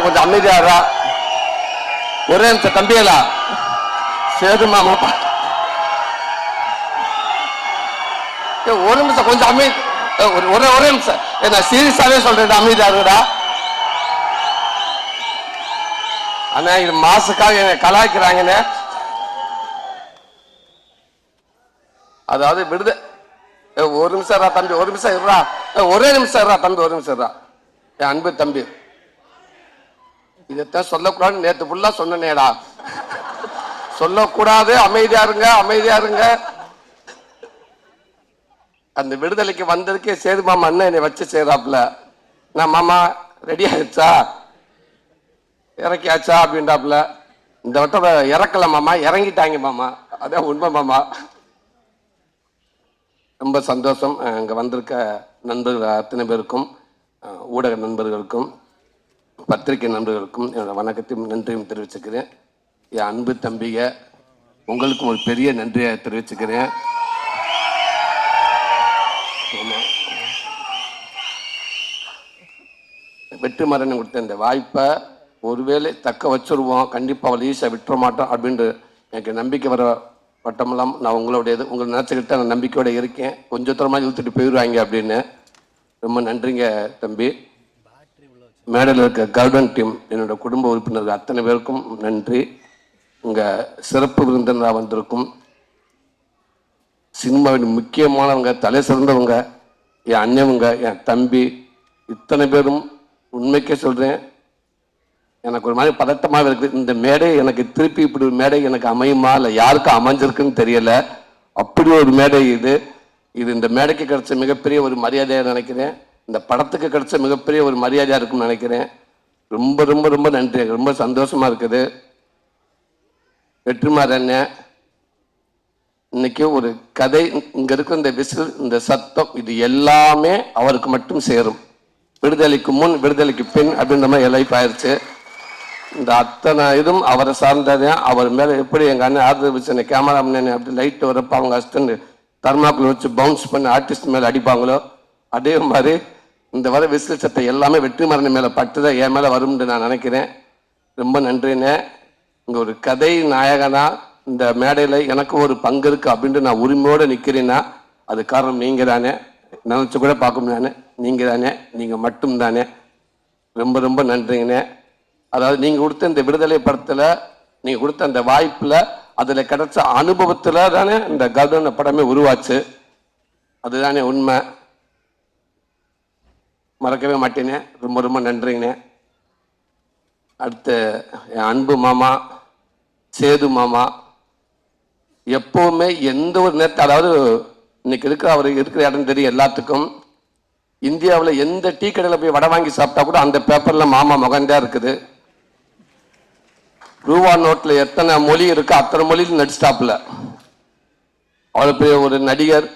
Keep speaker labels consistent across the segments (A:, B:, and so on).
A: கொஞ்சம் அமைதியாரா. ஒரே நிமிஷம் தம்பியலா சேது மாமா ஒரு நிமிஷம் கொஞ்சம் அமைதி. ஒரே நிமிஷம் நான் சீரியஸாவே சொல்றேன், அமைதியாருடா. ஆனா இது மாசுக்காக என்ன கலாய்க்கிறாங்கன்னு. அதாவது விடுத ஒரு நிமிஷம் தம்பி, ஒரு நிமிஷம் இருறா. ஒரே நிமிஷம் இருறா தம்பி, ஒரு நிமிஷம் இருறா. என் அன்பு தம்பி, இதைத்தான் சொல்லக்கூடாதுன்னு நேற்று ஃபுல்லா சொன்னேடா. சொல்லக்கூடாது, அமைதியா இருங்க, அமைதியா இருங்க. அந்த விடுதலைக்கு வந்ததுக்கே சேது மாமா அண்ணன் என்னை வச்சு செய்யறாப்புல. நான் மாமா ரெடி ஆயிடுச்சா, இறக்கியாச்சா அப்படின்றாப்புல. இந்த வட்டம் இறக்கல மாமா, இறங்கிட்டாங்க மாமா. அதான் உண்மை மாமா. ரொம்ப சந்தோஷம். இங்க வந்திருக்க நண்பர்கள் அத்தனை பேருக்கும், ஊடக நண்பர்களுக்கும், பத்திரிகை நண்பர்களுக்கும் என்னோட வணக்கத்தையும் நன்றியும் தெரிவிச்சுக்கிறேன். என் அன்பு தம்பிக உங்களுக்கும் ஒரு பெரிய நன்றியை தெரிவிச்சுக்கிறேன். வெற்றிமாறன் கொடுத்த இந்த வாய்ப்பை ஒருவேளை தக்க வச்சுருவோம், கண்டிப்பாக அவள் ஈஸியாக விட்டுற மாட்டோம் அப்படின்ட்டு எனக்கு நம்பிக்கை வர வட்டமெல்லாம் நான் உங்களுடையது. உங்களை நினச்சிக்கிட்டு நான் நம்பிக்கையோடு இருக்கேன். கொஞ்சம் தூரமாக இழுத்துட்டு போயிடுவாங்க அப்படின்னு. ரொம்ப நன்றிங்க தம்பி. மேடையில் இருக்க கார்டன் டீம், என்னோட குடும்ப உறுப்பினர்கள் அத்தனை பேருக்கும் நன்றி. உங்கள் சிறப்பு விருந்தினராக வந்திருக்கும் சினிமாவின் முக்கியமானவங்க, தலை சிறந்தவங்க, என் அண்ணவங்க, என் தம்பி, இத்தனை பேரும் உண்மைக்கே சொல்கிறேன், எனக்கு ஒரு மாதிரி பதட்டமாக இருக்குது. இந்த மேடை எனக்கு திருப்பி இப்படி ஒரு மேடை எனக்கு அமையுமா இல்லை யாருக்கும் அமைஞ்சிருக்குன்னு தெரியல. அப்படி ஒரு மேடை இது. இந்த மேடைக்கு கிடைச்ச மிகப்பெரிய ஒரு மரியாதையாக நினைக்கிறேன். இந்த படத்துக்கு கிடைச்ச மிகப்பெரிய ஒரு மரியாதையாக இருக்குன்னு நினைக்கிறேன். ரொம்ப ரொம்ப ரொம்ப நன்றி. ரொம்ப சந்தோஷமா இருக்குது. வெற்றிமாறன் இன்னைக்கு ஒரு கதை, இங்க இருக்கிற இந்த விசில், இந்த சத்தம், இது எல்லாமே அவருக்கு மட்டும் சேரும். விடுதலைக்கு முன், விடுதலைக்கு பின் அப்படின்ற மாதிரி லைஃப் ஆயிடுச்சு. இந்த அத்தனை இதுவும் அவரை சார்ந்தது. அவர் மேல எப்படி எங்க அண்ணன் ஆதரவு கேமராமேன் அப்படி லைட் வரப்ப அவங்க அசிஸ்டன்ட் தர்மாக்குள்ள வச்சு பவுன்ஸ் பண்ணி ஆர்டிஸ்ட் மேல அடிப்பாங்களோ, அதே மாதிரி இந்த வர விசில் சட்டை எல்லாமே வெற்றிமாறன் மேல பட்டுதான் என் மேல வரும்னு நான் நினைக்கிறேன். ரொம்ப நன்றிண்ணே. இங்க ஒரு கதை நாயகனா இந்த மேடையில எனக்கு ஒரு பங்கு இருக்கு அப்படின்ட்டு நான் உரிமையோடு நிற்கிறேன்னா அது காரணம் நீங்க தானே. நினைச்சு கூட பார்க்க முடியாது, நீங்க தானே, நீங்க மட்டும் தானே. ரொம்ப ரொம்ப நன்றிங்கண்ணே. அதாவது நீங்க கொடுத்த இந்த விடுதலை படத்துல, நீங்க கொடுத்த அந்த வாய்ப்புல, அதுல கிடைச்ச அனுபவத்துல தானே இந்த கர்டன் படமே உருவாச்சு. அதுதானே உண்மை, மறக்கவே மாட்டேனே. ரொம்ப ரொம்ப நன்றிங்கண்ணே. அடுத்து என் அன்பு மாமா சேது மாமா, எப்பவுமே எந்த ஒரு நேரத்தில், அதாவது இன்னைக்கு இருக்கிற அவர் இருக்கிற இடம் தெரியும் எல்லாத்துக்கும். இந்தியாவில் எந்த டீ கடையில் போய் வடை வாங்கி சாப்பிட்டா கூட அந்த பேப்பர்ல மாமா முகந்தா இருக்குது. ரூபா நோட்ல எத்தனை மொழி இருக்கு அத்தனை மொழியில் நடிச்சிட்டாப்புல. அவ்வளவு பெரிய ஒரு நடிகர்.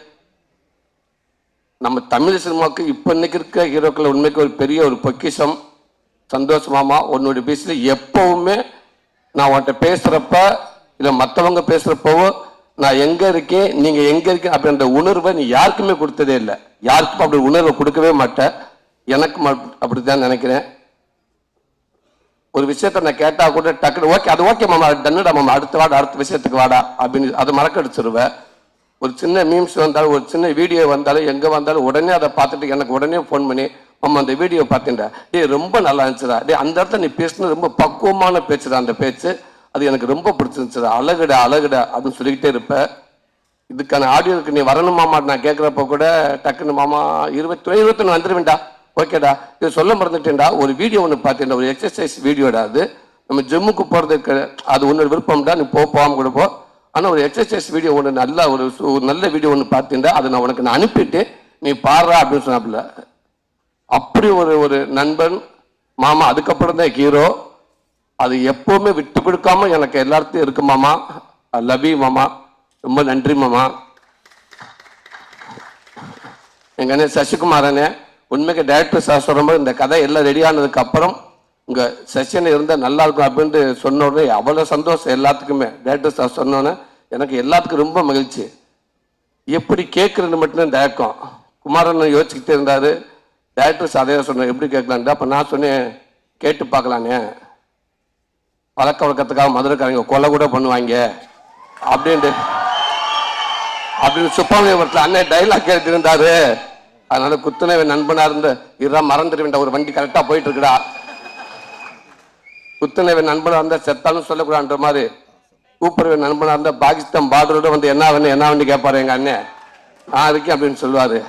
A: நம்ம தமிழ் சினிமாவுக்கு இப்ப இன்னைக்கு இருக்க ஹீரோக்கள் உண்மைக்கு ஒரு பெரிய ஒரு பொக்கிஷம். சந்தோஷ் மாமா, உன்னுடைய பேசல எப்பவுமே நான் உன்கிட்ட பேசுறப்ப இல்லை மற்றவங்க பேசுறப்பவோ நான் எங்க இருக்கேன், நீங்க எங்க இருக்கீங்க அப்படின்ற உணர்வை நீ யாருக்குமே கொடுத்ததே இல்லை. யாருக்கும் அப்படி உணர்வை கொடுக்கவே மாட்டேன். எனக்கும் அப்படித்தான் நினைக்கிறேன். ஒரு விஷயத்த நான் கேட்டா கூட டக்குனு ஓகே, அது ஓகே மாமா, டன்னுடா மாமா, அடுத்த விஷயத்துக்கு வாடா அப்படின்னு அதை மறக்கடிச்சிருவேன். ஒரு சின்ன மீம்ஸ் வந்தாலும், ஒரு சின்ன வீடியோ வந்தாலும், எங்க வந்தாலும் உடனே அதை பார்த்துட்டு எனக்கு உடனே ஃபோன் பண்ணி, மாமா அந்த வீடியோ பார்த்தேன்டா, டே ரொம்ப நல்லா இருந்துச்சுடா, டே அந்த இடத்துல நீ பேசுனது ரொம்ப பக்குவமான பேச்சுடா, அந்த பேச்சு அது எனக்கு ரொம்ப பிடிச்சிருந்துச்சுடா, அழகுடா அழகுடா அப்படின்னு சொல்லிக்கிட்டே இருப்பேன். இதுக்கான ஆடியோக்கு நீ வரணுமாமா நான் கேட்குறப்ப கூட டக்குன்னு மாமா 21 வந்துடுவேன்டா, ஓகேடா, இது சொல்ல மறந்துட்டேன்டா, ஒரு வீடியோ ஒன்று பார்த்தேன்டா, ஒரு எக்ஸசைஸ் வீடியோடா, அது நம்ம ஜிம்முக்கு போகிறதுக்கு, அது ஒன்று விருப்பம்டா, நீ போகாம கூட போ, ஆனால் ஒரு எக்ஸசைஸ் வீடியோ ஒன்று நல்ல ஒரு நல்ல வீடியோ ஒன்று பார்த்தேன்டா, அதை நான் உனக்கு நான் அனுப்பிட்டு நீ பாடுறா அப்படின்னு சொன்னாப்புல. அப்படி ஒரு நண்பன் மாமா. அதுக்கப்புறம் தான் ஹீரோ. அது எப்பவுமே விட்டு கொடுக்காம எனக்கு எல்லாத்தையும் இருக்கு மாமா. ஐ லவ் யூ மாமா. ரொம்ப நன்றி மாமா. எங்க அண்ணன் சசிகுமாரனே, உண்மைக்கு டைரக்டர் சார் சொல்லும்போது இந்த கதை எல்லாம் ரெடி ஆனதுக்கு அப்புறம் உங்க செஷன் இருந்தால் நல்லா இருக்கும் அப்படின்ட்டு சொன்ன உடனே அவ்வளோ சந்தோஷம் எல்லாத்துக்குமே. டைரக்டர் சார் சொன்னோன்னே எனக்கு எல்லாத்துக்கும் ரொம்ப மகிழ்ச்சி. எப்படி கேட்குறதுன்னு மட்டும் தயக்கம். குமாரன் யோசிச்சுக்கிட்டே இருந்தாரு. டைரக்டர் சார் அதே சொன்னேன், எப்படி கேட்கலான்ட்டு. அப்போ நான் சொன்னேன், கேட்டு பார்க்கலானே, பழக்க வழக்கத்துக்காக மதுரைக்காரங்க கொலை கூட பண்ணுவாங்க அப்படின்னு சுப்பிரமணியபுரத்தில் அண்ணன் டைலாக் கேட்டிருந்தாரு. அதனால குத்துனவே நண்பனா இருந்து இதுதான் மறந்துடுவேன், ஒரு வண்டி கரெக்டா போயிட்டு இருக்குடா, குத்துனவே நண்பனா இருந்தா செத்தாலும் சொல்லக்கூடாதுன்ற மாதிரி கூப்பிடுவே நண்பனா இருந்தா பாகிஸ்தான் பார்டரோட வந்து என்ன வண்டி கேட்பாரு எங்க அண்ணன், இருக்கேன் அப்படின்னு சொல்லுவாரு.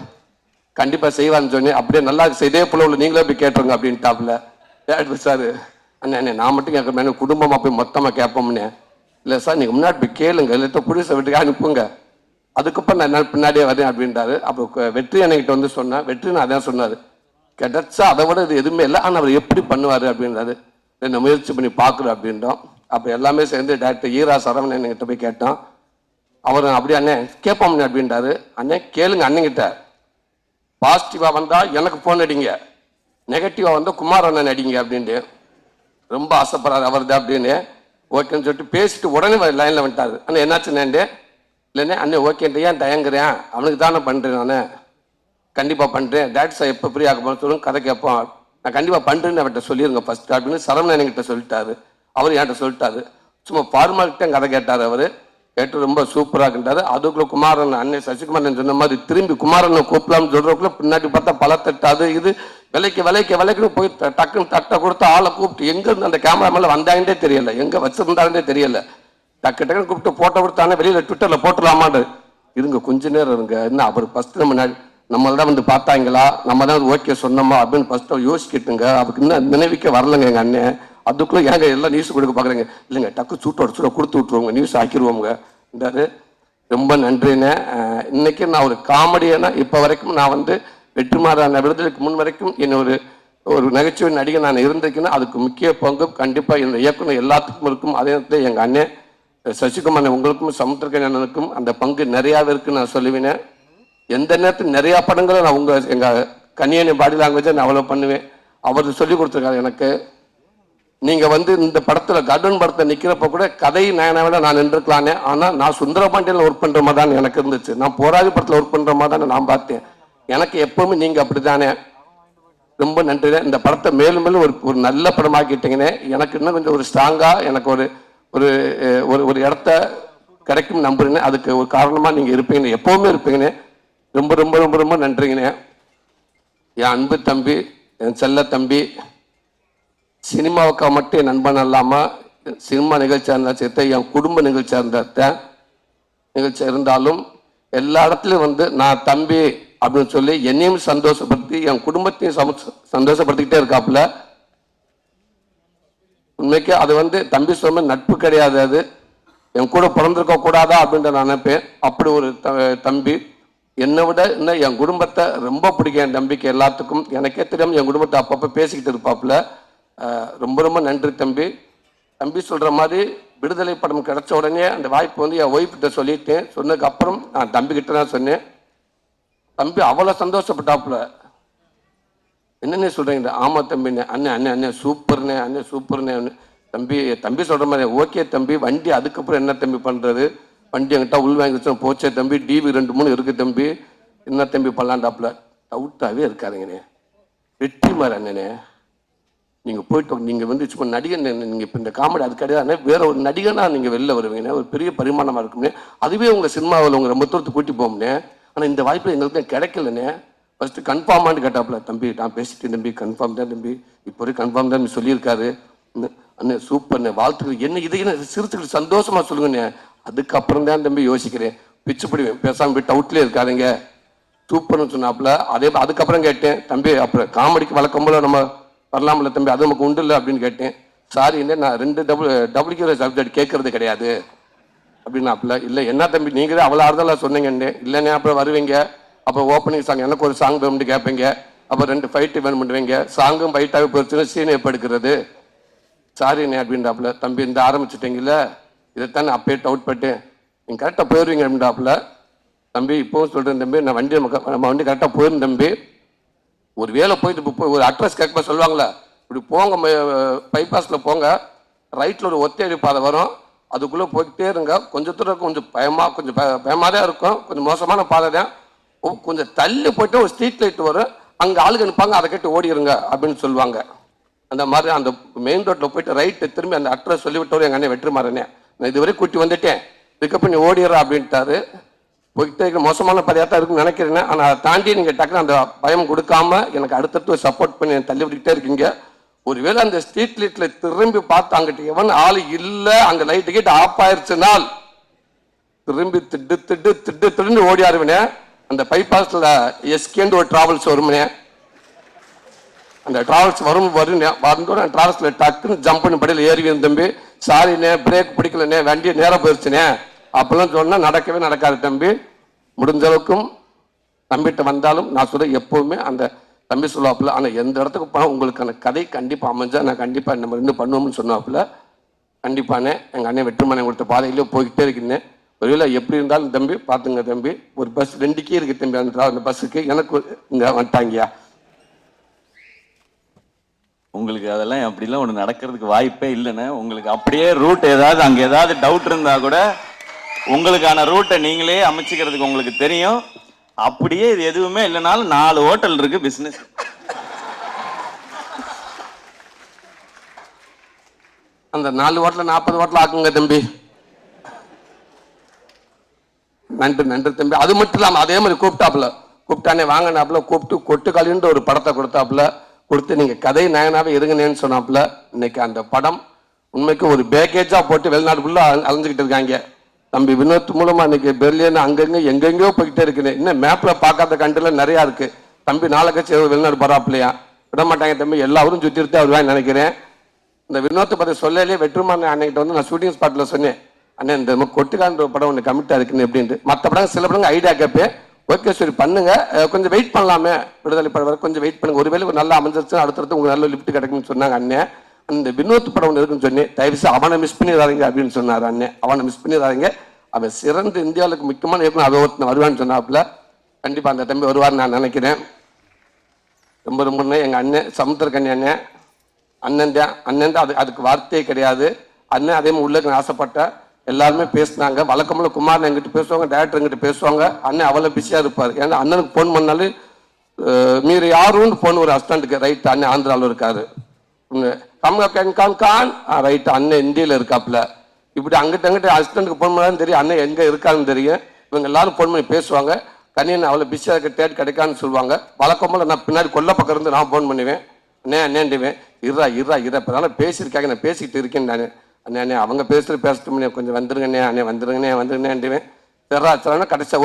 A: கண்டிப்பா செய்வான்னு சொன்னேன். அப்படியே நல்லா இதே போல உள்ள நீங்களே போய் கேட்டுருங்க அப்படின்ட்டாப்ல. சார் அண்ணே நான் மட்டும் கேட்க குடும்பமா போய் மொத்தமா கேட்போம்னே. இல்லை சார் நீங்க முன்னாடி போய் கேளுங்க, இல்லை புடிசை வீட்டுக்கு அனுப்புங்க, அதுக்கப்புறம் நான் என்ன பின்னாடியே வரேன் அப்படின்றாரு. அப்போ வெற்றி அன்னைக்கிட்ட வந்து சொன்னேன். வெற்றி நான் அதான் சொன்னாரு, கிடைச்சா அதை விட இது எதுவுமே இல்லை, ஆனால் அவர் எப்படி பண்ணுவார் அப்படின்றாரு. என்ன முயற்சி பண்ணி பார்க்குறோம் அப்படின்றோம். அப்போ எல்லாமே சேர்ந்து டாக்டர் ஈரா சரவணன் என்கிட்ட போய் கேட்டோம். அவர் அப்படியே அண்ணே கேட்போம்னே அப்படின்றாரு. அண்ணே கேளுங்க அண்ணங்கிட்ட, பாசிட்டிவா வந்தா எனக்கு போன் அடிங்க, நெகட்டிவா வந்தா குமார் அண்ணன் அடிங்க அப்படின்ட்டு ரொம்ப ஆசைப்படுறாரு அவர் தான் அப்படின்னு. ஓகேன்னு சொல்லிட்டு பேசிட்டு உடனே லைன்ல வந்துட்டாரு. அண்ணா என்னாச்சுன்னே, இல்லைண்ணே அண்ணே ஓகேன்ட்டு ஏன் தயங்குறேன், அவனுக்கு தானே பண்றேன், நானே கண்டிப்பா பண்றேன், டேட் சார் எப்போ ஃப்ரீ ஆக போன்னு சொல்லுங்க, கதை கேட்போம், நான் கண்டிப்பா பண்றேன்னு அவர்கிட்ட சொல்லிருங்க ஃபர்ஸ்ட் அப்படின்னு சரவணன் என்கிட்ட சொல்லிட்டாரு. அவர் என்கிட்ட சொல்லிட்டாரு. சும்மா ஃபார்மாலிட்டே கதை கேட்டார். அவரு கேட்டு ரொம்ப சூப்பராக இருக்கின்றாரு. அதுக்குள்ள குமாரன் அண்ணன் சசிகுமாரன் சொன்ன மாதிரி திரும்பி குமாரனை கூப்பிடலாம்னு சொல்றதுக்குள்ள பின்னாடி பார்த்தா பல தட்டாது இது விலைக்கு போய் டக்குன்னு தட்டை கொடுத்து ஆளை கூப்பிட்டு எங்க இருந்து அந்த கேமரா மேல வந்தாங்கன்னே தெரியல, எங்க வச்சிருந்தாங்கன்னே தெரியல, டக்குன்னு கூப்பிட்டு போட்டோ கொடுத்தானே வெளியில ட்விட்டர்ல போட்டுடலாமான்னு. இருங்க கொஞ்ச நேரம் இருங்க, என்ன அவர் ஃபர்ஸ்ட் நம்மளதான் வந்து பார்த்தாங்களா, நம்ம தான் ஓகே சொன்னோமா அப்படின்னு ஃபர்ஸ்ட் யோசிக்கிட்டுங்க. அவருக்கு இன்னும் நினைவுக்க வரலங்க எங்க அண்ணன். அதுக்குள்ள ஏங்க எல்லாம் நியூஸ் கொடுக்க பாக்குறீங்க, இல்லைங்க டக்கு சூட்டோட கொடுத்து விட்டுருவோங்க, நியூஸ் ஆக்கிடுவோங்க. ரொம்ப நன்றிண்ணே. இன்னைக்கு நான் ஒரு காமெடியனா இப்ப வரைக்கும் நான் வந்து வெற்றிமாறன் விடுதலைக்கு முன் வரைக்கும் என்ன ஒரு நகைச்சுவை நடிகை நான் இருந்திருக்கேன்னா அதுக்கு முக்கிய பங்கு கண்டிப்பா என்னோட இயக்குனர் எல்லாத்துக்கும் இருக்கும். அதே நேரத்தில் எங்க அண்ணன் சசிகுமார் உங்களுக்கும் சமுத்திரக்கணி அண்ணனுக்கும் அந்த பங்கு நிறையாவே இருக்குன்னு நான் சொல்லுவேன். எந்த நேரத்தில் நிறைய படங்களை நான் எங்க கனியனை பாடி லாங்குவேஜை நான் அவ்வளோ பண்ணுவேன். அவர் சொல்லி கொடுத்துருக்காரு எனக்கு. நீங்க வந்து இந்த படத்துல கர்டன் படத்தை நிக்கிறப்ப கூட கதை நயனாவில நான் நின்றுக்கலானே, ஆனா நான் சுந்தரபாண்டியில ஒர்க் பண்ற மாதிரி தான் எனக்கு இருந்துச்சு, நான் போராதி படத்துல ஒர்க் பண்ற மாதிரி தானே நான் பார்த்தேன். எனக்கு எப்பவுமே நீங்க அப்படித்தானே. ரொம்ப நன்றி. இந்த படத்தை மேலும் மேலும் ஒரு நல்ல படமாக்கிட்டீங்கன்னே. எனக்கு இன்னும் கொஞ்சம் ஒரு ஸ்ட்ராங்கா எனக்கு ஒரு இடத்த கிடைக்கும் நம்புறேன்னு. அதுக்கு ஒரு காரணமா நீங்க இருப்பீங்கன்னு, எப்பவுமே இருப்பீங்கன்னு. ரொம்ப ரொம்ப ரொம்ப ரொம்ப நன்றிங்கண்ணே. என் அன்பு தம்பி, என் செல்ல தம்பி, சினிமாவுக்கா மட்டும் என் நண்பன் இல்லாமல் சினிமா நிகழ்ச்சியாக இருந்தால் சேர்த்து என் குடும்ப நிகழ்ச்சியாக இருந்தால் நிகழ்ச்சி இருந்தாலும் எல்லா இடத்துலையும் வந்து நான் தம்பி அப்படின்னு சொல்லி என்னையும் சந்தோஷப்படுத்தி என் குடும்பத்தையும் சந்தோஷப்படுத்திக்கிட்டே இருக்காப்புல. உண்மைக்கு அது வந்து தம்பி சொல்ல நட்பு கிடையாது, அது என் கூட பிறந்திருக்க கூடாதா அப்படின்ற நான் நினைப்பேன். அப்படி ஒரு தம்பி. என்னை விட இன்னும் என் குடும்பத்தை ரொம்ப பிடிக்கும் என் தம்பிக்கு எல்லாத்துக்கும். எனக்கே தெரியாமல் என் குடும்பத்தை அப்பப்போ பேசிக்கிட்டு இருப்பாப்புல. ரொம்ப ரொம்ப நன்றி தம்பி. தம்பி சொல்ற மாதிரி விடுதலை படம் கிடைச்ச உடனே அந்த வாய்ப்பு வந்து என் ஒய்ஃப்கிட்ட சொல்லிட்டேன். சொன்னதுக்கு அப்புறம் நான் தம்பி கிட்ட தான் சொன்னேன். தம்பி அவ்வளோ சந்தோஷப்பட்டாப்புல. என்னென்ன சொல்றீங்க? ஆமா தம்பிண்ணே, அண்ணன் அண்ணன் அண்ணன் சூப்பர்ண்ணே, அண்ணன் சூப்பர்ண்ணே. தம்பி சொல்ற மாதிரி ஓகே தம்பி, வண்டி அதுக்கப்புறம் என்ன தம்பி பண்றது, வண்டி என்கிட்ட உள் வாங்கி வச்சோம் போச்சே தம்பி, டிவி 2-3 இருக்கு தம்பி, என்ன தம்பி பண்ணலான்டாப்புல. டவுட்டாவே இருக்காருங்கண்ணே. வெற்றிமாறன் அண்ணனே, நீங்க போயிட்டு நீங்க வந்து சும்மா நடிகன், நீங்க இப்போ இந்த காமெடி அது கிடையாது, வேற ஒரு நடிகனா நீங்க வெளில வருவீங்கண்ணே, ஒரு பெரிய பரிமாணமா இருக்கும்னே. அதுவே உங்க சினிமாவில் உங்க ரொம்ப தூரத்து கூட்டி போகும்னே. ஆனா இந்த வாய்ப்பு எங்களுக்கு கிடைக்கலண்ணே. ஃபர்ஸ்ட் கன்ஃபார்மான்னு கேட்டாப்புல. தம்பி நான் பேசிட்டேன் தம்பி, கன்ஃபார்ம் தான் தம்பி, இப்போ வரைக்கும் கன்ஃபார்ம் தான் சொல்லியிருக்காரு அண்ணே, சூப்பர்ண்ணே, வாழ்த்துக்கள். என்ன இதை சிரிச்சுக்கிட்டு சந்தோஷமா சொல்லுங்கண்ணே. அதுக்கப்புறம் தான் தம்பி யோசிக்கிறேன், பிச்சு பிடிவேன், பேசாம போய் டவுட்லேயே இருக்காதுங்க, சூப்பர்னு சொன்னாப்புல. அதுக்கப்புறம் கேட்டேன், தம்பி அப்புறம் காமெடிக்கு வழக்கம் போல நம்ம வரலாம்ல தம்பி, அது நமக்கு உண்டு இல்லை அப்படின்னு கேட்டேன். சாரி என்ன, நான் 2 டபுள்யூ சப்ஜெக்ட் கேட்கறது கிடையாது அப்படின்னாப்புல. இல்லை என்ன தம்பி நீங்களே அவ்வளோ ஆறுதலாக சொன்னீங்கன்னு. இல்லைண்ணே அப்புறம் வருவீங்க, அப்போ ஓப்பனிங் சாங் எனக்கு ஒரு சாங் வேணும்னு கேட்பீங்க, அப்போ 2 ஃபைட்டு வேணும் பண்ணுவீங்க, சாங்கும் ஃபைட்டாகவே போச்சுன்னா சீனை எப்போ எடுக்கிறது, சாரிண்ணே அப்படின்றாப்புல. தம்பி இந்த ஆரம்பிச்சுட்டீங்கல்ல, இதைத்தான் அப்பயே டவுட் பட்டேன், நீங்கள் கரெக்டாக போயிடுவீங்க அப்படின்றாப்புல. தம்பி இப்போவும் சொல்கிறேன் தம்பி, நான் நம்ம வண்டி கரெக்டாக போயிடும் தம்பி. ஒரு வேலை போயிட்டு இப்போ ஒரு அட்ரஸ் கேட்க சொல்லுவாங்களே, இப்படி போங்க பைபாஸில் போங்க, ரைட்டில் ஒரு ஒத்தையடி பாதை வரும், அதுக்குள்ளே போய்கிட்டே இருங்க, கொஞ்சம் தூரம் கொஞ்சம் பயமாக தான் இருக்கும், கொஞ்சம் மோசமான பாதை தான், கொஞ்சம் தள்ளி போயிட்டு ஒரு ஸ்ட்ரீட் லைட் வரும், அங்கே ஆளுங்க நிற்பாங்க, அதை கேட்டு ஓடிடுங்க அப்படின்னு சொல்லுவாங்க. அந்த மாதிரி அந்த மெயின் ரோட்டில் போயிட்டு ரைட்டு திரும்பி அந்த அட்ரஸ் சொல்லிவிட்டவர் எங்கள் அண்ணன் வெற்றிமாறனே, நான் இதுவரை கூட்டி வந்துட்டேன், இதுக்கப்புறம் நீ ஓடிடுறா அப்படின்ட்டாரு. போய்கிட்டே இருக்க மோசமான பதியாக தான் இருக்குன்னு நினைக்கிறேன். ஆனால் அதை தாண்டி நீங்கள் டக்குன்னு அந்த பயம் கொடுக்காம எனக்கு அடுத்தடுத்து சப்போர்ட் பண்ணி தள்ளி விட்டுக்கிட்டே இருக்கீங்க. ஒருவேளை அந்த ஸ்ட்ரீட் லைட்டில் திரும்பி பார்த்து அங்கிட்ட எவன் ஆள் இல்லை, அங்கே லைட்டு கிட்ட ஆஃப் ஆயிடுச்சுனால் திரும்பி திட்டு திட்டு திட்டு திடுன்னு ஓடி ஆடுவேனே. அந்த பைபாஸில் எஸ்கேண்டு ஒரு டிராவல்ஸ் வருமுனே, அந்த டிராவல்ஸ் வந்தோட டிராவல்ஸில் டக்குன்னு ஜம்ப் பண்ணி படியில் ஏறிவேன் தம்பி, சாரிண்ணே பிரேக் பிடிக்கலண்ணே வண்டி நேரம் போயிடுச்சுனே அப்பெல்லாம் சொன்னால் நடக்கவே நடக்காது தம்பி. முடிஞ்ச அளவுக்கும் தம்பிகிட்ட வந்தாலும் நான் சொல்ல எப்போவுமே அந்த தம்பி சொல்லுவாப்புல, ஆனால் எந்த இடத்துக்கு போனால் உங்களுக்கான கதை கண்டிப்பாக அமைஞ்சா நான் கண்டிப்பாக நம்ம இன்னும் பண்ணுவோம்னு சொன்னாப்புல. கண்டிப்பானே எங்கள் அண்ணன் வெற்றிமாறன் கொடுத்த பாதையிலே போய்கிட்டே இருக்கேன். ஒருவேளை எப்படி இருந்தாலும் தம்பி பார்த்துங்க தம்பி, ஒரு பஸ் 2 கீ இருக்கு தம்பி, அந்த பஸ்ஸுக்கு எனக்கு இங்கே வந்துட்டாங்கயா.
B: உங்களுக்கு அதெல்லாம் அப்படிலாம் ஒன்று நடக்கிறதுக்கு வாய்ப்பே இல்லைன்னு. உங்களுக்கு அப்படியே ரூட் ஏதாவது அங்கே ஏதாவது டவுட் இருந்தா கூட உங்களுக்கான ரூட்டை நீங்களே அமைச்சிக்கிறதுக்கு உங்களுக்கு தெரியும். அப்படியே இது எதுவுமே இல்லைனாலும் 4 ஹோட்டல் இருக்கு பிசினஸ்.
A: அந்த 4 ஹோட்டல் 40 ஹோட்டல் ஆக்குங்க தம்பி. நன்றி நன்றி தம்பி. அது மட்டும் இல்லாமல் அதே மாதிரி கூப்பிட்டானே வாங்கினாப்புல, கூப்பிட்டு கொட்டுக்காலின்ற ஒரு படத்தை கொடுத்தாப்புல, கொடுத்து நீங்கள் கதை நாயனாவே இருங்கன்னு சொன்னாப்புல. இன்னைக்கு அந்த படம் உண்மைக்கு ஒரு பேக்கேஜாக போட்டு வெளிநாடு ஃபுல்லாக அலைஞ்சிக்கிட்டு இருக்காங்க. தம்பி வினோத் மூலமாக இன்னைக்கு பெர்லின் அங்கங்கே எங்கெங்கேயோ போய்கிட்டே இருக்குது. இன்னும் மேப்பில் பார்க்காத கண்ட்ரில நிறையா இருக்குது. தம்பி நாளை கட்சி வெளிநாடு பராப்பிலையா விட மாட்டாங்க தம்பி, எல்லாரும் சுற்றிட்டு வருவான்னு நினைக்கிறேன். இந்த வினோத்தை பற்றி சொல்லலே வெற்றிமாறன் அன்னைக்கிட்ட வந்து நான் ஷூட்டிங் ஸ்பாட்டில் சொன்னேன், அண்ணன் இந்த கொட்டுக்கான்ற படம் ஒன்று கமிட்டாக இருக்குன்னு எப்படின்ட்டு. மற்ற படம் சில படங்க ஐடியா கேட்பேன், ஓகே சரி பண்ணுங்க, கொஞ்சம் வெயிட் பண்ணலாமே, விடுதலை படம் வர கொஞ்சம் வெயிட் பண்ணுங்க, ஒருவேளை ஒரு நல்லா அமைஞ்சிருச்சு அடுத்தடுத்து உங்களுக்கு நல்ல லிஃப்ட் கிடைக்கும்னு சொன்னாங்க அண்ணன். அந்த வினோத் படம் ஒன்று இருக்குன்னு சொன்னேன், தயவுசு அவனை மிஸ் பண்ணிடாதீங்க அப்படின்னு சொன்னார் அண்ணன். அவனை மிஸ் பண்ணிடாதீங்க, அவன் சிறந்து இந்தியாவுக்கு முக்கியமான இயக்குனர் அதை ஒருத்தன் வருவான்னு சொன்னாப்புல. கண்டிப்பாக அந்த தம்பி வருவார்னு நான் நினைக்கிறேன். ரொம்ப ரொம்ப எங்கள் அண்ணன் சமுத்திரக்கண்ணி அண்ணன் தான் அதுக்கு வார்த்தையே கிடையாது. அண்ணன் அதே மாதிரி உள்ளக்கு ஆசைப்பட்ட எல்லாருமே பேசினாங்க. வழக்கம்போல குமாரன் எங்கிட்ட பேசுவாங்க, டேரக்டர் எங்கிட்ட பேசுவாங்க. அண்ணன் அவ்வளோ பிஸியாக இருப்பார். ஏன்னா அண்ணனுக்கு ஃபோன் பண்ணாலும் மீறி யாருன்னு ஃபோன் ஒரு அசிஸ்டண்ட்டுக்கு ரைட் அண்ணன் ஆந்திராவில் இருக்காரு, கான் ரைட் அண்ணன் இந்தியில் இருக்காப்புல. இப்படி அங்கிட்ட அசிஸ்டண்ட்டுக்கு ஃபோன் பண்ணாலும் தெரியும் அண்ணன் எங்கே இருக்காருன்னு தெரியும். இவங்க எல்லாரும் ஃபோன் பண்ணி பேசுவாங்க. கண்ணியன் அவ்வளோ பிஸியாக இருக்க டேட் கிடைக்கான்னு சொல்லுவாங்க. வழக்கம்போல நான் பின்னாடி கொல்ல பக்கம் இருந்து நான் ஃபோன் பண்ணுவேன், அண்ணேண்டுவேன் இருறா இப்போ தானே பேசியிருக்காங்க நான் பேசிக்கிட்டு இருக்கேன் நான். அண்ணே அவங்க பேசட்டுமே கொஞ்சம் வந்துருங்கண்ணே அண்ணே வந்துருங்கண்ணேண்டுவேன். சரிடா கடைசியாக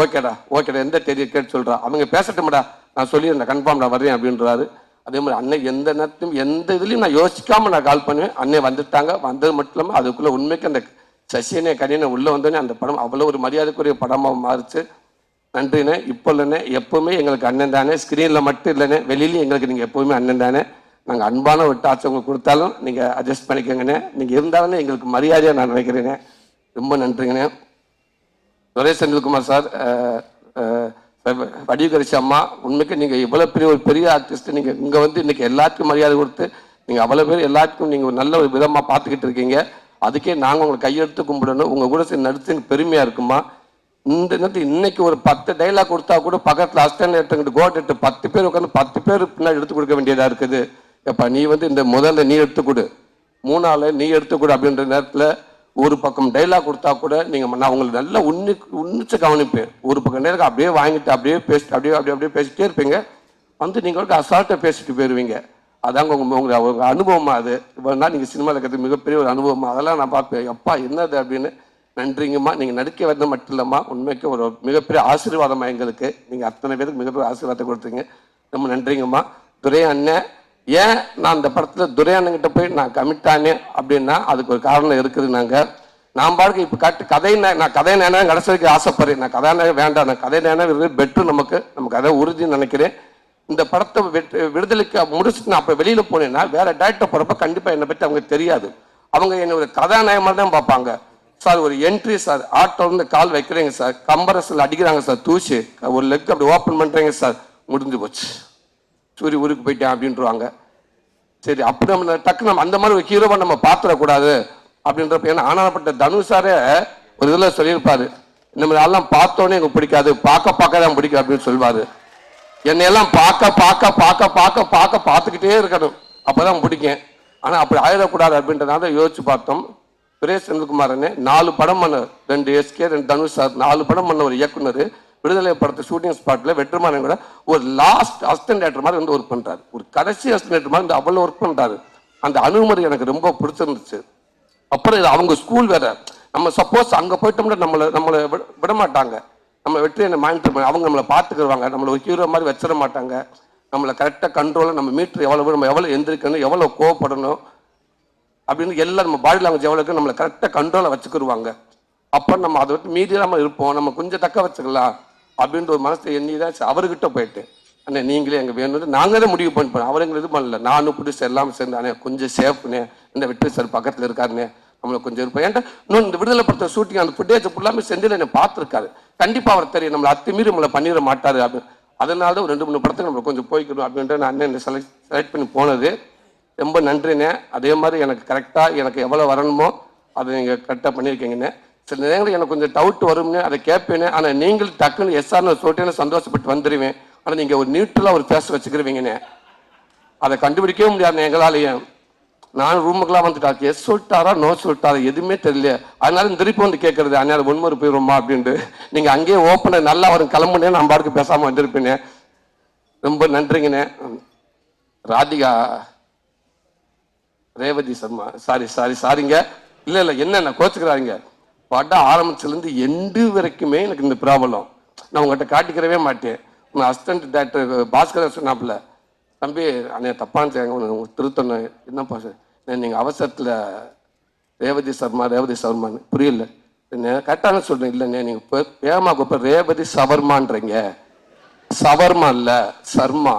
A: ஓகேடா எந்த தெரிய கேட்டு சொல்கிறா, அவங்க பேசட்டும்டா நான் சொல்லியிருந்தேன் கன்ஃபார்ம்டா வர்றேன் அப்படின்றாரு. அதே மாதிரி அண்ணன் எந்த நேரத்தையும் எந்த இதுலையும் நான் யோசிக்காமல் நான் கால் பண்ணுவேன். அண்ணே வந்துட்டாங்க. வந்தது மட்டும் இல்லாமல் அதுக்குள்ளே உண்மைக்கு அந்த சசியனே கனியனை உள்ளே வந்தோடனே அந்த படம் அவ்வளோ ஒரு மரியாதைக்குரிய படமாக மாறிச்சு. நன்றிண்ணே. இப்போ இல்லைண்ணே, எப்போவுமே எங்களுக்கு அண்ணன் தானே, ஸ்க்ரீனில் மட்டும் இல்லைண்ணே, வெளியிலையும் எங்களுக்கு நீங்கள் எப்போவுமே அண்ணன் தானே. நாங்கள் அன்பான ஒரு டார்ச் உங்களுக்கு கொடுத்தாலும் நீங்கள் அட்ஜஸ்ட் பண்ணிக்கோங்கண்ணே. நீங்கள் இருந்தாலும் எங்களுக்கு மரியாதையாக நான் நினைக்கிறேனே. ரொம்ப நன்றிங்கண்ணே. துரை செந்தில்குமார் சார், வடிவகரிசி அம்மா, உண்மைக்கு நீங்கள் இவ்வளோ ஒரு பெரிய ஆர்டிஸ்ட், நீங்கள் இங்கே வந்து இன்றைக்கி எல்லாத்துக்கும் மரியாதை கொடுத்து நீங்கள் அவ்வளோ பேர் எல்லாத்துக்கும் நீங்கள் நல்ல ஒரு விதமாக பார்த்துக்கிட்டு இருக்கீங்க. அதுக்கே நாங்கள் உங்களுக்கு கையெடுத்து கும்பிடணும். உங்கள் கூட சேர்ந்து நடிச்சு எனக்கு பெருமையாக இருக்குமா. இந்த நேரத்தில் இன்னைக்கு ஒரு 10 டைலாக் கொடுத்தா கூட பக்கத்தில் அஸ்டன் எடுத்துக்கிட்டு கோட் எடுத்து 10 பேர் உட்காந்து 10 பேர் பின்னாடி எடுத்து கொடுக்க வேண்டியதாக இருக்குது. எப்பா நீ வந்து இந்த முதல்ல நீ எடுத்துக்கொடு, 3ஆள் நீ எடுத்துக்கொடு அப்படின்ற நேரத்தில் ஒரு பக்கம் டைலாக் கொடுத்தா கூட நீங்கள் நான் உங்களுக்கு நல்லா உன்னிச்சு கவனிப்பேன். ஒரு பக்கம் டைலாக் அப்படியே வாங்கிட்டு அப்படியே பேசிட்டு அப்படியே பேசிட்டே இருப்பீங்க. வந்து நீங்கள் அசால்ட்டாக பேசிட்டு போயிடுவீங்க. அதாங்க உங்கள் அனுபவமாக அது. இவ்வளோ நாள் நீங்கள் சினிமாவில் இருக்கிறது மிகப்பெரிய ஒரு அனுபவமாக. அதெல்லாம் நான் பார்ப்பேன், எப்பா என்னது அப்படின்னு. நன்றிங்கம்மா. நீங்கள் நடிக்க வந்த மட்டும் இல்லைம்மா, உண்மைக்கு ஒரு மிகப்பெரிய ஆசீர்வாதமாக எங்களுக்கு. நீங்கள் அத்தனை பேருக்கு மிகப்பெரிய ஆசீர்வாதத்தை கொடுத்தீங்க. ரொம்ப நன்றிங்கம்மா. துரை அண்ணன், ஏன் நான் அந்த படத்தில் துரை அண்ணன்கிட்ட போய் நான் கமிட் ஆனேன் அப்படின்னா அதுக்கு ஒரு காரணம் இருக்குது. நான் பாட்டுக்கு இப்போ கதை நான் கதை நேரம் கடைசி வரைக்கும் ஆசைப்படுறேன். நான் கதாநாயகம் வேண்டாம், நான் கதை நேரம் பெட்ரு நமக்கு அதை உறுதின்னு நினைக்கிறேன். இந்த படத்தை விடுதலைக்கு முடிச்சுட்டு நான் அப்போ வெளியில் போனேன்னா வேற டேரக்டர் போகிறப்ப கண்டிப்பாக என்னை பற்றி அவங்க தெரியாது. அவங்க என்னை ஒரு கதாநாயகமாக தான் பார்ப்பாங்க. சார் ஒரு என்ட்ரி சார், ஆட்டோ வந்து கால் வைக்கிறீங்க சார், கம்பரஸில் அடிக்கிறாங்க சார், தூசி ஒரு லெக் அப்படி ஓப்பன் பண்ணுறீங்க சார், முடிஞ்சு போச்சு, சூரிய ஊருக்கு போயிட்டேன் அப்படின்ட்டுருவாங்க. சரி அப்படி நம்ம டக்கு நம்ம அந்த மாதிரி ஒரு ஹீரோவை நம்ம பார்த்துடக்கூடாது அப்படின்றப்ப. ஏன்னா ஆனாப்பட்ட தனுஷாரே ஒரு இதில் சொல்லியிருப்பாரு, இந்த மாதிரி எல்லாம் பார்த்தோன்னே எனக்கு பிடிக்காது, பார்க்க தான் பிடிக்கும் அப்படின்னு சொல்லுவார். என்னையெல்லாம் பார்த்துக்கிட்டே இருக்கணும், அப்போதான் பிடிக்கும். ஆனால் அப்படி ஆயிடக்கூடாது அப்படின்றதால யோசிச்சு பார்த்தோம். சுரேஷ் செந்தில்குமாரன்னு 4 படம் பண்ண, 2 எஸ்கே 2 தனுஷ் சார், 4 படம் பண்ண ஒரு இயக்குனர் விடுதலை படத்தை ஷூட்டிங் ஸ்பாட்டில் வெற்றிமாறன் கூட ஒரு லாஸ்ட் அசிஸ்டன்ட் டேரக்டர் மாதிரி வந்து ஒர்க் பண்ணுறாரு. ஒரு கடைசி அசிஸ்டன்ட் டேரக்டர் மாதிரி வந்து அவ்வளோ ஒர்க் பண்ணுறாரு. அந்த அணுகுமுறை எனக்கு ரொம்ப பிடிச்சிருந்துச்சு. அப்புறம் இது அவங்க ஸ்கூல் வேற. நம்ம சப்போஸ் அங்கே போயிட்டோம்னா நம்மளை விட மாட்டாங்க. நம்ம வெற்றி என்ன மானிட்டர் பண்ணி அவங்க நம்மளை பார்த்துக்குருவாங்க. நம்மளை ஒரு ஹீரோ மாதிரி வச்சிட மாட்டாங்க. நம்மளை கரெக்டாக கண்ட்ரோலாக நம்ம மீட்டர் எவ்வளவு, நம்ம எவ்வளோ எந்திரிக்கணும், எவ்வளோ கோவப்படணும் அப்படின்னு எல்லாம் நம்ம பாடி லாங்குவேஜ் எவ்வளோ இருக்கு நம்மளை கரெக்டாக கண்ட்ரோலை வச்சுக்கிடுவாங்க. அப்போ நம்ம அதை விட்டு மீதியாமல் இருப்போம், நம்ம கொஞ்சம் தக்க வச்சுக்கலாம் அப்படின்ற ஒரு மனசை எண்ணி தான் அவர்கிட்ட போயிட்டு, அண்ணே நீங்களே எங்கே வேணும்னு நாங்கள் தான் முடிவு பண்ணிப்போம். அவர் எங்களுக்கு இது பண்ணல. நானும் புதுசு எல்லாம் சேர்ந்து அண்ணே கொஞ்சம் சேஃப்னே, இந்த வெற்றி சார் பக்கத்தில் இருக்காருண்ணே, நம்மளை கொஞ்சம் இருப்போம். ஏன்டா இன்னும் இந்த விடுதலை படத்தை ஷூட்டிங் அந்த ஃபுட்டேஜ் ஃபுல்லாமே செந்தில் என்னை பார்த்துருக்காரு. கண்டிப்பாக அவர் தெரியும் நம்மளை அத்துமீறி நம்மளை பண்ணிட மாட்டார் அப்படின்னு. அதனால தான் ஒரு 2-3 படத்துக்கு நம்ம கொஞ்சம் போய்க்கணும் அப்படின்ட்டு நான் அண்ணன் செலக்ட் பண்ணி போனது. ரொம்ப நன்றிண்ணே. அதே மாதிரி எனக்கு கரெக்டாக எனக்கு எவ்வளோ வரணுமோ அதை நீங்கள் கரெக்டாக பண்ணியிருக்கீங்கண்ணே. சில நேரங்களில் எனக்கு கொஞ்சம் டவுட் வரும்னு அதை கேட்பேனே. ஆனால் நீங்கள் டக்குன்னு எஸ்ஆர்னு சொல்லிட்டேன்னு சந்தோஷப்பட்டு வந்துடுவேன். ஆனால் நீங்கள் ஒரு நியூட்ரலாக ஒரு பேச வச்சுக்கிருவீங்கண்ணே. அதை கண்டுபிடிக்கவே முடியாதுண்ணே எங்களாலேயும். நான் ரூமுக்கெல்லாம் வந்துட்டாச்சு, எஸ் சொல்லிட்டாரா நோ சொல்லிட்டாரா எதுவுமே தெரியல. அதனால திருப்பி வந்து கேட்கறது அண்ணா முன்முறை போயிடுமா அப்படின்ட்டு. நீங்கள் அங்கேயே ஓப்பனை நல்லா வரும் கிளம்புனே நான் பாட்டுக்கு பேசாமல் வந்திருப்பேனே. ரொம்ப நன்றிங்கண்ணே. ராதிகா ரேவதி சர்மா சாரிங்க. இல்லை என்னென்ன கோச்சுக்கிறாங்க. படம் ஆரம்பிச்சிலேருந்து எண்டு வரைக்குமே எனக்கு இந்த ப்ராப்ளம். நான் உங்கள்கிட்ட காட்டிக்கிறவே மாட்டேன். உங்கள் அசிஸ்டன்ட் டேரக்டர் பாஸ்கர் சொன்னாப்புல, தம்பி அண்ணே தப்பான செய்யாங்க திருத்தணும். என்னப்பா சார் நீங்கள் அவசரத்தில் ரேவதி சவர்மான்னு புரியல கரெக்டான சொல்கிறேன். இல்லைண்ணே நீங்கள் இப்போ வேகமாக கூப்பிட ரேவதி சவர்மான்றீங்க, சவர்மா இல்லை சர்மா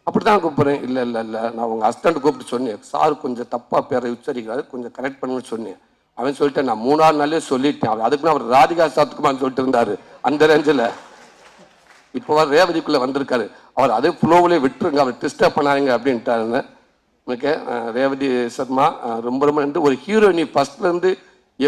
A: அப்படி தான் கூப்பிட்றேன். இல்லை நான் உங்கள் அசிஸ்டண்ட் கூப்பிட்டு சொன்னேன், சார் கொஞ்சம் தப்பாக பேரை உச்சரிக்கிறாரு, கொஞ்சம் கரெக்ட் பண்ணுன்னு சொன்னேன். அவன் சொல்லிட்டேன், நான் 3 நாள்லேயே சொல்லிட்டேன். அதுக்குன்னு அவர் ராதிகா சாத்துக்குமான்னு சொல்லிட்டு இருந்தார் அந்த ரேஞ்சில். இப்போ ரேவதிக்குள்ளே வந்திருக்காரு. அவர் அதே ஃப்ளோவிலே விட்டுருங்க, அவர் டிஸ்டர்ப் பண்ணாருங்க அப்படின்ட்டாருங்க. எனக்கு ரேவதி சர்மா ரொம்ப நன்றி. ஒரு ஹீரோயினி ஃபர்ஸ்ட்லேருந்து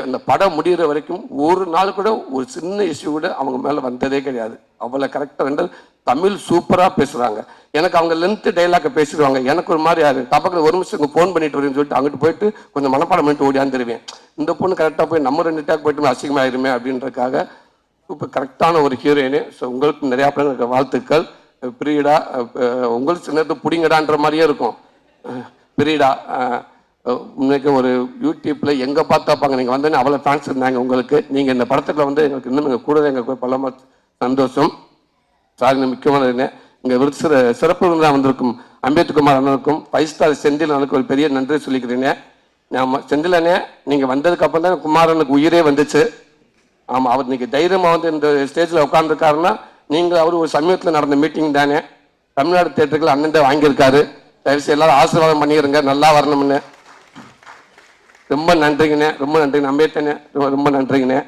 A: அந்த படம் முடிகிற வரைக்கும் ஒரு நாள் கூட ஒரு சின்ன இஷ்யூ கூட அவங்க மேலே வந்ததே கிடையாது. அவ்வளோ கரெக்டாக ரெண்டு தமிழ் சூப்பராக பேசுகிறாங்க. எனக்கு அவங்க லென்த்து டைலாக்கை பேசிடுவாங்க. எனக்கு ஒரு மாதிரி யாரு டப்பக்கில் ஒரு நிமிஷம் ஃபோன் பண்ணிட்டு வரேன்னு சொல்லிட்டு அங்கிட்டு போயிட்டு கொஞ்சம் மனப்பாடம் பண்ணிட்டு ஓடியாந்துருவேன். இந்த பொண்ணு கரெக்டாக போய் நம்ம 2 டேக் போயிட்டு அசிங்கமாயிருமே அப்படின்றக்காக சூப்பர் கரெக்டான ஒரு ஹீரோயினு. ஸோ உங்களுக்கு நிறையா பேருக்கு வாழ்த்துக்கள். பிரியடா உங்களுக்கு சில நேரத்தை பிடிங்கடான்ற மாதிரியே இருக்கும். பிரியடா இன்னைக்கு ஒரு யூடியூப்பில் எங்கே பார்த்தாப்பாங்க நீங்கள் வந்தோன்னே அவ்வளோ ஃபேன்ஸ் இருந்தாங்க உங்களுக்கு. நீங்கள் இந்த படத்துக்குள்ள வந்து எங்களுக்கு இன்னும் எங்கள் கூட எங்களுக்கு பல சந்தோஷம். சாரி முக்கியமானதுங்க. இங்கே சிறப்பு விருந்தாக வந்திருக்கும் அம்பேத்குமார் அண்ணனுக்கும் 5 ஸ்டார் செந்தில் அண்ணனுக்கு ஒரு பெரிய நன்றி சொல்லிக்கிறீங்க. நாம் செந்தில் அண்ணே நீங்கள் வந்ததுக்கு அப்புறம் தான் குமாரனுக்கு உயிரே வந்துச்சு. ஆமாம், அவர் இன்னைக்கு தைரியமாக வந்து இந்த ஸ்டேஜில் உட்காந்துருக்காருன்னா நீங்கள் அவர் ஒரு சமயத்தில் நடந்த மீட்டிங் தானே. தமிழ்நாடு தேட்டருக்குள்ள அண்ணன் தான் வாங்கியிருக்காரு. தயவுசெய்து எல்லாரும் ஆசீர்வாதம் பண்ணிடுங்க, நல்லா வரணும்னு. ரொம்ப நன்றிங்கண்ணே, ரொம்ப நன்றிங்க. அம்பேத்கண்ணே ரொம்ப நன்றிங்கண்ணே.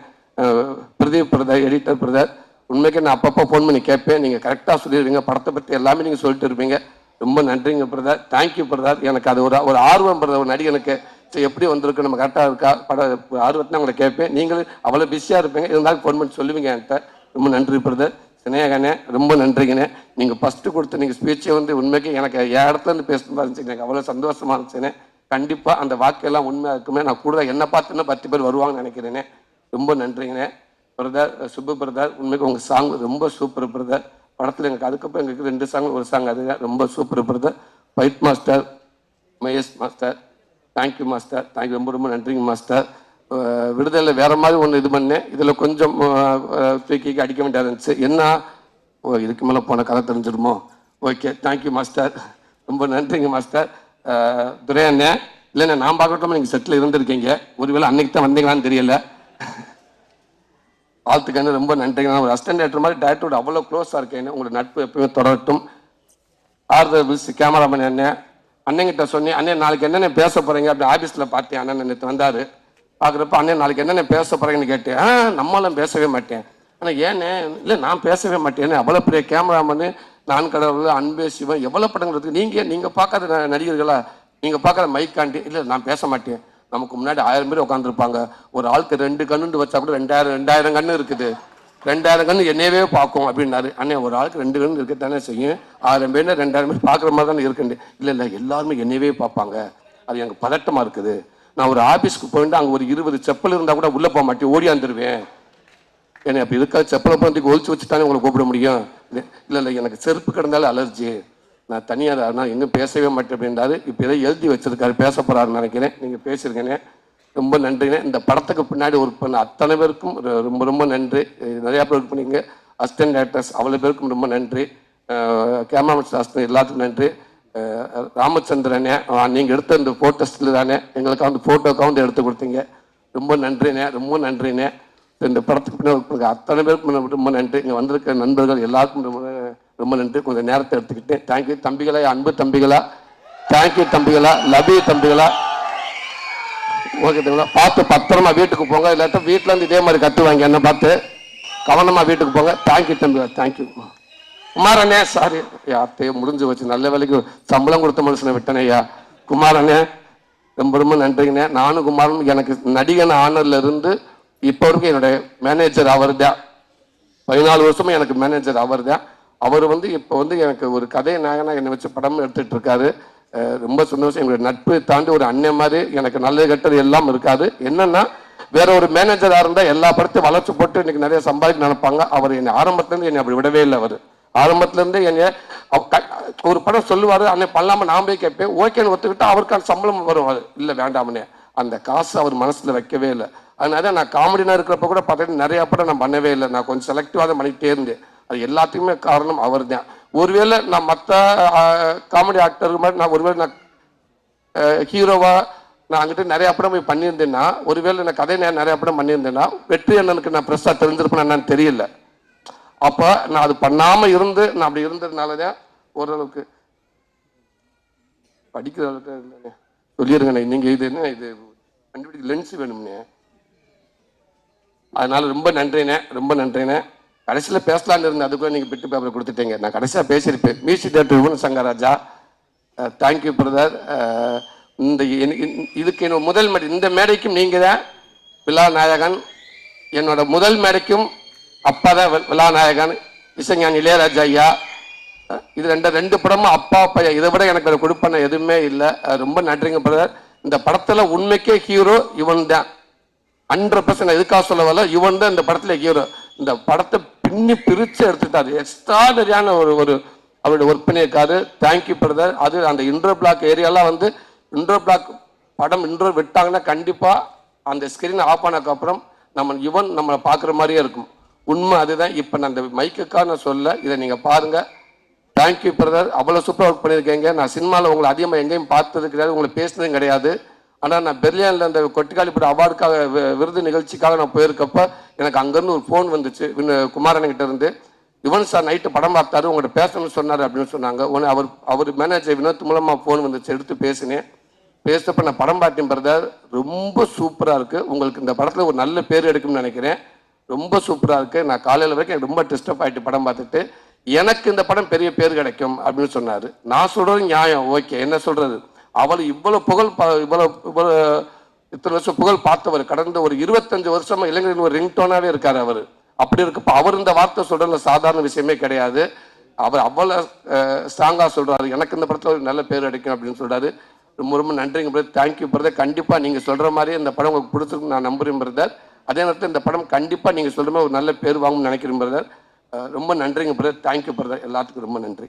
A: பிரதீப் பிரதர், எடிட்டர் பிரதர், உண்மைக்கு நான் அப்பப்போ ஃபோன் பண்ணி கேட்பேன். நீங்கள் கரெக்டாக சொல்லிடுவீங்க, படத்தை பற்றி எல்லாமே நீங்கள் சொல்லிட்டு இருப்பீங்க. ரொம்ப நன்றிங்க பிரதர், தேங்க்யூ பிரதர். எனக்கு அது ஒரு ஆர்வம் பிரதர். ஒரு நடிகனுக்கு எப்படி வந்திருக்கு, நம்ம கரெக்டாக இருக்கா பட ஆர்வத்தை உங்களை கேட்பேன். நீங்களும் அவ்வளோ பிஸியாக இருப்பீங்க, இருந்தாலும் ஃபோன் பண்ணி சொல்லுவீங்க என்கிட்ட. ரொம்ப நன்றி பிரதர். சினேகண்ணே ரொம்ப நன்றிங்கண்ணே. நீங்கள் ஃபஸ்ட்டு கொடுத்த நீங்கள் ஸ்பீச்சை வந்து உண்மைக்கு எனக்கு என் இடத்துலேருந்து பேசணும் இருந்துச்சு. எனக்கு அவ்வளோ சந்தோஷமாக இருந்துச்சுண்ணே. கண்டிப்பாக அந்த வாக்கெல்லாம் உண்மையாக இருக்குமே. நான் கூட என்னை பார்த்துன்னா 10 பேர் வருவாங்கன்னு நினைக்கிறேனே. ரொம்ப நன்றிங்கண்ணே. பிரதர் சுப்பு பிரதர், உண்மைக்கு உங்கள் சாங் ரொம்ப சூப்பர் பிரதர். படத்தில் எனக்கு அதுக்கப்புறம் எங்களுக்கு 2 சாங், ஒரு சாங் அது ரொம்ப super brother. Fight master Mahesh master, thank you master, thank you, ரொம்ப ரொம்ப நன்றிங்க மாஸ்டர். விடுதலை வேறு மாதிரி ஒன்று இது பண்ணேன், இதில் கொஞ்சம் தூக்கி அடிக்க வேண்டியதாக இருந்துச்சு. என்ன இதுக்கு மேலே போன கதை தெரிஞ்சிடுமோ. ஓகே, தேங்க்யூ மாஸ்டர், ரொம்ப நன்றிங்க மாஸ்டர். துரை அண்ணன் இல்லைண்ணே, நான் பார்க்கட்டும் நீங்கள் செட்டில் இருந்திருக்கீங்க, ஒருவேளை அன்னைக்கு தான் வந்தீங்களான்னு தெரியல. வாழ்த்துக்கண்ணு, ரொம்ப நன்றிங்க. ஒரு அசிஸ்டன்ட் டேரக்டர் மாதிரி டேரக்டரோட அவ்வளோ க்ளோஸாக இருக்கேன்னு. உங்களோட நட்பு எப்பவுமே தொடரட்டும். ஆர்தர் வில்ஸ் கேமராமேன் அண்ணன், அண்ணங்கிட்ட சொன்னேன், அண்ணன் நாளைக்கு என்னென்ன பேச போகிறீங்க அப்படி ஆஃபீஸில் பார்த்தேன். அண்ணன் நேற்று வந்தார். பார்க்குறப்ப அண்ணன் நாளைக்கு என்னென்ன பேச போகிறீங்கன்னு கேட்டேன். நம்மளாம் பேசவே மாட்டேன். ஆனால் ஏன்னு இல்லை, நான் பேசவே மாட்டேன்னு. அவ்வளோ பெரிய கேமராமேனு, நான் கடவுள், அன்பே சிவன், எவ்வளோ படங்கள் இருக்குது. நீங்கள் பார்க்காத நடிகர்களா, நீங்கள் பார்க்குற மைக்காண்டி இல்லை நான் பேச மாட்டேன். நமக்கு முன்னாடி 1000 பேர் உட்காந்துருப்பாங்க. ஒரு ஆளுக்கு 2 கண்ணுண்டு வச்சா கூட 2000 கண்ணு இருக்குது. 2000 கண்ணு என்னையவே பார்க்கும் அப்படின்னாரு. அண்ணே ஒரு ஆளுக்கு 2 கண்ணு இருக்கத்தானே செய்யும். 1000 பேர் 2000 பேர் பார்க்குற மாதிரி தானே இருக்குண்டு. இல்லை எல்லாருமே என்னையவே பார்ப்பாங்க. அது எனக்கு பதட்டமாக இருக்குது. நான் ஒரு ஆஃபீஸ்க்கு போயிட்டு அங்கே ஒரு 20 செப்பல் இருந்தால் கூட உள்ளே போக மாட்டேன், ஓடியாந்துருவேன். ஏன்னா அப்போ இதுக்காக செப்பலை போகிறதுக்கு ஒழிச்சு வச்சுட்டானே உங்களை கூப்பிட முடியும். இல்லை எனக்கு செருப்பு கிடந்தாலும் அலர்ஜி, நான் தனியாக ஆனால் எங்கே பேசவே மாட்டேன் அப்படின்றாரு. இப்போ எதை எழுதி வச்சிருக்காரு, பேச போகிறாருன்னு நினைக்கிறேன். நீங்கள் பேசியிருக்கேனே, ரொம்ப நன்றிங்க. இந்த படத்துக்கு பின்னாடி ஒர்க் பண்ண அத்தனை பேருக்கும் ரொம்ப ரொம்ப நன்றி. நிறையா பேர் ஒர்க் பண்ணிங்க, அசிஸ்டன்ட் டேரக்டர்ஸ் அவ்வளோ பேருக்கும் ரொம்ப நன்றி. கேமராமேன் சாஸ்திரம் எல்லாத்துக்கும் நன்றி. ராமச்சந்திரனே, நீங்கள் எடுத்த இந்த ஃபோட்டோஸில் தானே எங்களுக்கு அந்த ஃபோட்டோக்காக வந்து எடுத்து கொடுத்தீங்க, ரொம்ப நன்றிண்ணே, ரொம்ப நன்றிண்ணே. இந்த படத்துக்கு பின்னாடி அத்தனை பேருக்கும் ரொம்ப நன்றி. இங்கே வந்திருக்க நண்பர்கள் எல்லாருக்கும் ரொம்ப ரொம்ப நன்றி. கொஞ்சம் நேரத்தை எடுத்துக்கிட்டேன். தேங்க்யூ தம்பிகளா, அன்பு தம்பிகளா, தேங்க்யூ தம்பிகளா, லவ் யூ தம்பிகளா. ஓகே தம்பிகளா, பார்த்து பத்திரமா வீட்டுக்கு போங்க, இல்லாட்டா வீட்டில் இருந்து இதே மாதிரி கற்றுவாங்க, என்ன பார்த்து கவனமாக வீட்டுக்கு போங்க. தேங்க்யூ தம்பிகளா, தேங்க்யூ. குமாரண்ணே, சாரி யார்த்தையே முடிஞ்சு வச்சு, நல்ல வேலைக்கு சம்பளம் கொடுத்த மனுஷனை விட்டனே ஐயா. குமாரண்ணே ரொம்ப ரொம்ப நன்றிங்கண்ணே. நானும் குமாரன் எனக்கு நடிகன் ஆனர்ல இருந்து இப்போ வரைக்கும் என்னுடைய மேனேஜர் அவர் தான். 14 வருஷமும் எனக்கு மேனேஜர் அவர் தான். அவர் வந்து இப்போ வந்து எனக்கு ஒரு கதை நாயகனாக என்னை வச்சு படம் எடுத்துட்டு இருக்காரு. ரொம்ப சந்தோஷம். எங்களுடைய நட்பு தாண்டி ஒரு அண்ணன் மாதிரி எனக்கு நல்லது கெட்டது எல்லாம் இருக்காது. என்னன்னா வேற ஒரு மேனேஜராக இருந்தால் எல்லா படத்தையும் வளர்ச்சி போட்டு இன்னைக்கு நிறைய சம்பாதிக்க நினைப்பாங்க. அவர் என்னை ஆரம்பத்துலேருந்து என்னை அப்படி விடவே இல்லை. அவர் ஆரம்பத்துலேருந்து என்னை ஒரு படம் சொல்லுவார், அன்னை பண்ணலாமல் நான் போய் கேட்பேன், ஓகேன்னு ஒத்துக்கிட்டா அவருக்கான சம்பளம் வரும். இல்லை வேண்டாமனே, அந்த காசு அவர் மனசில் வைக்கவே இல்லை. அதனால நான் காமெடினா இருக்கிறப்ப கூட பார்த்தீங்கன்னா நிறையா படம் நான் பண்ணவே இல்லை. நான் கொஞ்சம் செலக்டிவாக தான் பண்ணிக்கிட்டே இருந்தேன். அது எல்லாத்துக்குமே காரணம் அவர் தான். ஒருவேளை நான் மற்ற காமெடி ஆக்டர் மாதிரி நான் ஒருவேளை நான் ஹீரோவா நான் அங்கிட்ட நிறையா படம் போய் பண்ணியிருந்தேன்னா, ஒருவேளை நான் கதை நிறையா படம் பண்ணியிருந்தேன்னா வெற்றி அண்ணனுக்கு நான் ப்ரெஸ்ஸாக தெரிஞ்சிருப்பேன் என்னன்னு தெரியல. அப்போ நான் அது பண்ணாமல் இருந்து நான் அப்படி இருந்ததுனால தான் ஓரளவுக்கு படிக்கிற அளவுக்கு சொல்லிடுங்கண்ணே. நீங்கள் இது என்ன இது கண்டுபிடிக்க லென்ஸ் வேணும்னே, அதனால ரொம்ப நன்றிண்ணே, ரொம்ப நன்றிண்ணே. கடைசியில் பேசலான்னு இருந்தேன், அதுக்குள்ளே நீங்கள் பிட்டு பேப்பரை கொடுத்துட்டீங்க. நான் கடைசியாக பேசியிருப்பேன். Music director Yuvan Shankar Raja, thank you brother. இந்த இதுக்கு என்னோட முதல் மேடை, இந்த மேடைக்கும் நீங்கள் தான் விழா நாயகன். என்னோட முதல் மேடைக்கும் அப்பா தான் விழா நாயகன், இசைஞானி இளையராஜா ஐயா. இது ரெண்டு படமும் அப்பா அப்பா. இதை விட எனக்கு அதை கொடுப்பன எதுவுமே இல்லை. ரொம்ப நன்றிங்க பிரதர். இந்த படத்தில் உண்மைக்கே ஹீரோ இவன் தான், 100%. எதுக்காக சொல்ல வரல, இவன் தான் இந்த படத்தில் ஹீரோ. இந்த படத்தை பின்னி பிரித்து எடுத்துட்டாரு. எக்ஸ்ட்ராடரியான ஒரு அவருடைய ஒர்க் பண்ணியிருக்காரு. Thank you brother. அது அந்த இன்ட்ரோ பிளாக் ஏரியாலாம் வந்து இன்ட்ரோ பிளாக் படம் இன்ட்ரோ விட்டாங்கன்னா கண்டிப்பாக அந்த ஸ்க்ரீன் ஆஃப் ஆனதுக்கப்புறம் இவன் நம்மளை பார்க்குற மாதிரியே இருக்கும். உண்மை அதுதான். இப்போ நான் அந்த மைக்குக்காக நான் சொல்ல, இதை நீங்கள் பாருங்கள். Thank you brother. அவ்வளோ சூப்பராக ஒர்க் பண்ணியிருக்கீங்க. நான் சினிமாவில் உங்களை அதிகமாக எங்கேயும் பார்த்தது கிடையாது, உங்களை பேசினதும் கிடையாது. ஆனால் நான் பெர்லினில் அந்த கொட்டிக்காலிப்பட அவார்டுக்காக விருது நிகழ்ச்சிக்காக நான் போயிருக்கப்ப எனக்கு அங்கேருந்து ஒரு ஃபோன் வந்துச்சு குமாரன்கிட்ட இருந்து. யுவன் சார் நைட்டு படம் பார்த்தாரு, உங்கள்கிட்ட பேசணும்னு சொன்னார் அப்படின்னு சொன்னாங்க. உடனே அவர் மேனேஜர் வினோத் மூலமாக ஃபோன் வந்துச்சு, எடுத்து பேசினேன். பேசுகிறப்ப நான் படம் பார்த்தேன் பிரதர், ரொம்ப சூப்பராக இருக்குது. உங்களுக்கு இந்த படத்தில் ஒரு நல்ல பேர் எடுக்கும்னு நினைக்கிறேன். ரொம்ப சூப்பராக இருக்குது. நான் காலையில் வரைக்கும் எனக்கு ரொம்ப டிஸ்டர்ப் ஆகிட்டு படம் பார்த்துட்டு, எனக்கு இந்த படம் பெரிய பேர் கிடைக்கும் அப்படின்னு சொன்னார். நான் சொல்கிறது நியாயம், ஓகே, என்ன சொல்கிறது. அவர் இவ்வளோ புகழ் இவ்வளோ இத்தனை வருஷம் புகழ் பார்த்தவர், கடந்த ஒரு 25 வருஷமா இளைஞரின் ஒரு ரிங்டோனாகவே இருக்கார் அவர். அப்படி இருக்கப்போ அவர் இந்த வார்த்தை சொல்கிறதுல சாதாரண விஷயமே கிடையாது. அவர் அவ்வளோ ஸ்ட்ராங்காக சொல்கிறாரு, எனக்கு இந்த படத்தில் ஒரு நல்ல பேர் கிடைக்கும் அப்படின்னு சொல்கிறாரு. ரொம்ப ரொம்ப நன்றிங்க பிரதர். Thank you brother. கண்டிப்பாக நீங்கள் சொல்கிற மாதிரியே இந்த படம் உங்களுக்கு பிடிச்சிருக்கு நான் நம்புகிறேன் பிரதர். அதே நேரத்தில் இந்த படம் கண்டிப்பாக நீங்கள் சொல்கிற மாதிரி ஒரு நல்ல பேர் வாங்கணும்னு நினைக்கிறேன் பிரதர். ரொம்ப நன்றிங்க பிரதர். Thank you brother. எல்லாத்துக்கும் ரொம்ப நன்றி.